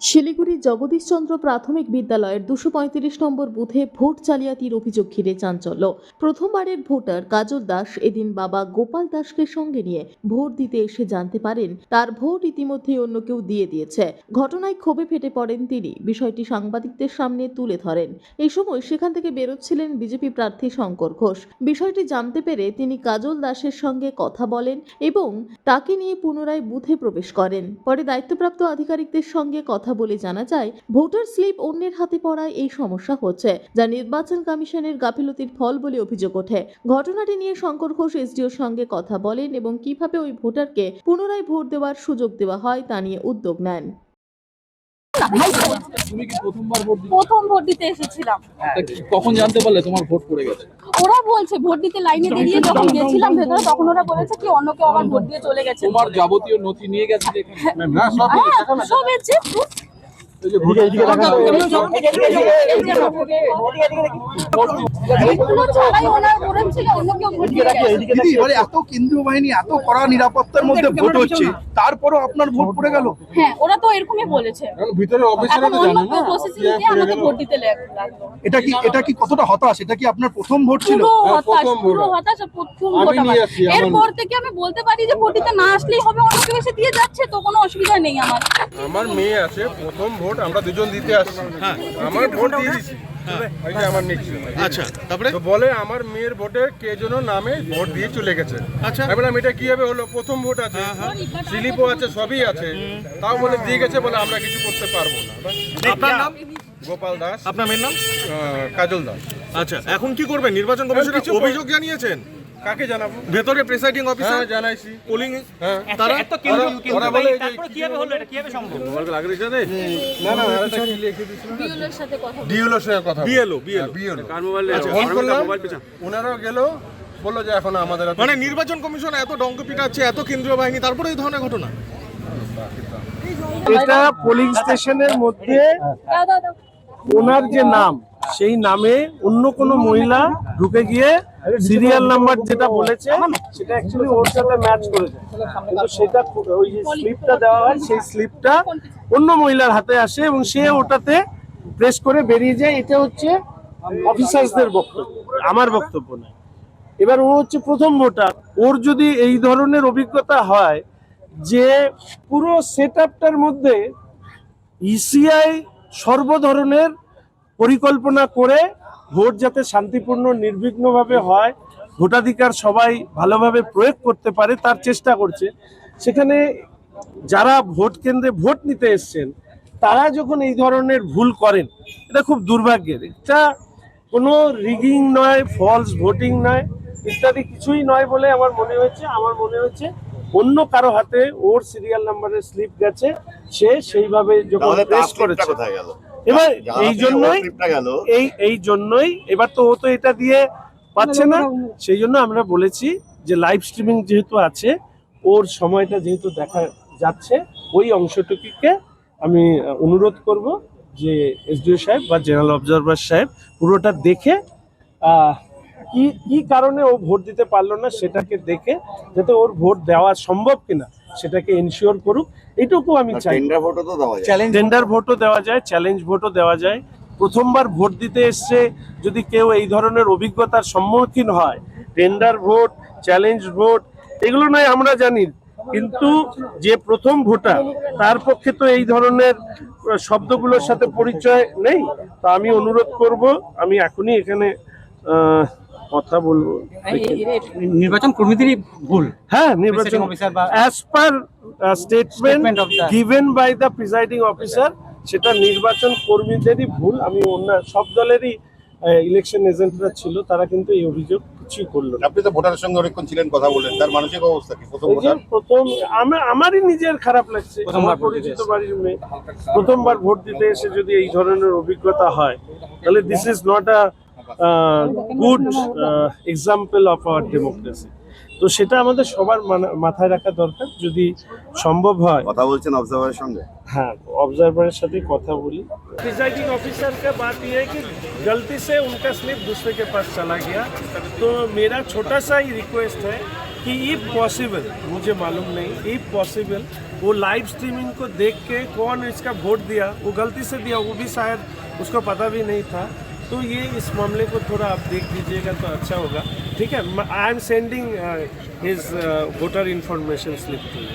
শিলিগুড়ির জগদীশচন্দ্র প্রাথমিক বিদ্যালয়ের 235 নম্বর বুথে ভোট জালিয়াতির অভিযোগ ঘিরে চাঞ্চল্য। প্রথমবারের ভোটার কাজল দাস এদিন বাবা গোপাল দাসকে সঙ্গে নিয়ে ভোট দিতে এসে জানতে পারেন তার ভোট ইতিমধ্যেই অন্য কেউ দিয়ে দিয়েছে। ঘটনায় ক্ষোভে ফেটে পড়েন তিনি, বিষয়টি সাংবাদিকদের সামনে তুলে ধরেন। এই সময় সেখান থেকে বেরোচ্ছিলেন বিজেপি প্রার্থী শঙ্কর ঘোষ। বিষয়টি জানতে পেরে তিনি কাজল দাসের সঙ্গে কথা বলেন এবং তাকে নিয়ে পুনরায় বুথে প্রবেশ করেন। পরে দায়িত্বপ্রাপ্ত আধিকারিকদের সঙ্গে কথা বলে জানা যায় ভোটার স্লিপ অন্যের হাতে পড়ায় এই সমস্যা হচ্ছে, যা নির্বাচন কমিশনের গাফিলতির ফল বলে অভিযোগ ওঠে। ঘটনাটি নিয়ে শঙ্কর ঘোষ এসডিওর সঙ্গে কথা বলেন এবং কিভাবে ওই ভোটারকে পুনরায় ভোট দেওয়ার সুযোগ দেওয়া হয় তা নিয়ে উদ্যোগ নেন। তুমি কি প্রথমবার ভোট দিতে? প্রথম ভোট দিতে এসেছিলাম। কখন জানতে পারলে তোমার ভোট পড়ে গেছে? ওরা বলছে ভোট দিতে লাইনে দাঁড়িয়ে যখন গেছিলাম ভেতরে তখন ওরা বলেছে কি অন্য কেউ আবার ভোট দিয়ে চলে গেছে। তোমার যাবতীয় নথি নিয়ে গেছে এখানে? না, সব হ্যাঁ, সব এসেছে। এই যে ভোটার এত কেন্দ্রীয় বাহিনী এত কড়া নিরাপত্তার মধ্যে ভোট হচ্ছে, তারপরও আপনার ভোট পড়ে গেল। হ্যাঁ, ওরা তো এরকমই বলেছে। ভিতরে অফিসাররা তো জানে না প্রসেসিং দিয়ে আমাকে ভোট দিতে লাগলো। এটা কি কতটা হতাশ? এটা কি আপনার প্রথম ভোট ছিল? পুরো হতাশ, প্রথম ভোট আমার। এরপর থেকে আমি বলতে পারি যে ভোট দিতে না আসলেই হবে, অন্য কেউ এসে দিয়ে যাচ্ছে, তো কোনো অসুবিধা নেই আমার। আমার মেয়ে আছে, প্রথম ভোট আমরা দুজন দিতে আসছি। আমার ভোট দিয়ে দিছি, ওই যে আমার নিচ্ছি। আচ্ছা, তারপরে তো বলে আমার মেয়ের ভোটে কে যেন নামে ভোট দিয়ে চলে গেছে। আচ্ছা। আমি বললাম এটা কিভাবে হলো? প্রথম ভোট আছে, স্লিপও আছে, সবই আছে, তাও বলে দিয়ে গেছে, বলে আমরা কিছু করতে পারবো না। আপনার নাম? গোপাল দাস। আপনার মেয়ের নাম? কাজল দাস। আচ্ছা, এখন কি করবেন? নির্বাচন কমিশনে কিছু অভিযোগ জানিয়েছেন? কাকে জানাবো? ভেতরে প্রেসাইডিং অফিসার জানাইছি। পোলিং হ্যাঁ, তারা ওরা বলে কিভাবে হলো, এটা কিভাবে সম্ভব? মোবাইল লাগিয়ে জানে না না, এটা কি লিখে দিছিল? বিউলের সাথে কথা ডিউলোর সঙ্গে কথা বলে। বিএলও কার মোবাইলে ফোন করলাম, ওনারাও গেল, বললো যে এখন আমাদের মানে নির্বাচন কমিশন এত ডঙ্ক পিটাচ্ছে, এত কেন্দ্রীয় বাহিনী, তারপরে এই ধরনের ঘটনা। এটা পোলিং স্টেশনের মধ্যে ওনার যে নাম, সেই নামে অন্য কোনো মহিলা ঢুকে গিয়ে সিরিয়াল নাম্বার যেটা বলেছে সেটা অ্যাকচুয়ালি ওর সাথে ম্যাচ করেছে, কিন্তু সেটা ওই যে স্লিপটা দেওয়া হয় সেই স্লিপটা অন্য মহিলার হাতে আসে এবং সে ওটাতে প্রেস করে বেরিয়ে যায়। এটা হচ্ছে অফিসার্সদের বক্তব্য, আমার বক্তব্য না। এবার ও হচ্ছে প্রথম ভোটার, ওর যদি এই ধরনের অভিজ্ঞতা হয় যে পুরো সেটআপটার মধ্যে ইসিআই সর্বধরনের পরিকল্পনা করে ভোট যাতে শান্তিপূর্ণ নির্বিঘ্নভাবে হয়, ভোটাধিকার সবাই ভালোভাবে প্রয়োগ করতে পারে তার চেষ্টা করছে, সেখানে যারা ভোট কেন্দ্রে ভোট নিতে এসছেন তারা যখন এই ধরনের ভুল করেন, এটা খুব দুর্ভাগ্যের। এটা কোনো রিগিং নয়, ফলস ভোটিং নয়, ইত্যাদি কিছুই নয় বলে আমার মনে হয়েছে অন্য কারো হাতে ওর সিরিয়াল নাম্বারের স্লিপ গেছে, সে সেইভাবে যখন প্রেস করেছে। এবার এই জন্যই এবার তো ও তো এটা দিয়ে পাচ্ছে না, সেই জন্য আমরা বলেছি যে লাইভ স্ট্রিমিং যেহেতু আছে, ওর সময়টা যেহেতু দেখা যাচ্ছে, ওই অংশটুকুকে আমি অনুরোধ করব যে এসডিও সাহেব বা জেনারেল অবজারভার সাহেব পুরোটা দেখে কি কারণে ও ভোট দিতে পারলো না সেটাকে দেখে যাতে ওর ভোট দেওয়া সম্ভব কিনা সেটাকে এনশিওর করুক, এইটুকু আমি চাই। টেন্ডার ভোটও দেওয়া যায়, চ্যালেঞ্জ ভোটও দেওয়া যায়। প্রথমবার ভোট দিতে এসছে যদি কেউ এই ধরনের অভিজ্ঞতার সম্মুখীন হয়, টেন্ডার ভোট, চ্যালেঞ্জ ভোট এগুলো নয় আমরা জানি, কিন্তু যে প্রথম ভোটার তার পক্ষে তো এই ধরনের শব্দগুলোর সাথে পরিচয় নেই। তো আমি অনুরোধ করব, আমি এখনই এখানে কথা বলবো, নির্বাচন কর্মীদেরই ভুল। হ্যাঁ, নির্বাচন as per statement given by the presiding officer, সেটা নির্বাচন কর্মীদেরই ভুল। আমি অন্য সব দলেরই ইলেকশন এজেন্টরা ছিল, তারা কিন্তু এই অভিযোগ কিছুই করলো না। আপনি তো ভোটারের সঙ্গে অনেকক্ষণ ছিলেন, কথা বলেন, তার মানসিক অবস্থা কি? আমারই নিজের খারাপ লাগছে, আমার পরিচিত বাড়ির মেয়ে প্রথমবার ভোট দিতে এসে যদি এই ধরনের অভিজ্ঞতা হয়, তাহলে this is not a good example of our democracy. তো সেটা আমাদের সবার মাথায় রাখা দরকার। যদি সম্ভব হয়, কথা বলছেন অবজারভারের সঙ্গে? हाँ, ऑब्जर्वर साथ কথা বলি। प्रिजाइडिंग ऑफिसर का बात यह है कि गलती से उनका स्लिप दूसरे के पास चला गया, तो मेरा छोटा सा ही रिक्वेस्ट है कि इफ पॉसिबल, मुझे मालूम नहीं, इफ पॉसिबल वो लाइव स्ट्रीमिंग को देख के कौन इसका वोट दिया, वो गलती से दिया, वो भी शायद उसको पता भी नहीं था। तो ये इस मामले को थोड़ा आप देख लीजिएगा तो अच्छा होगा, ठीक है। I am sending his voter information slip to you.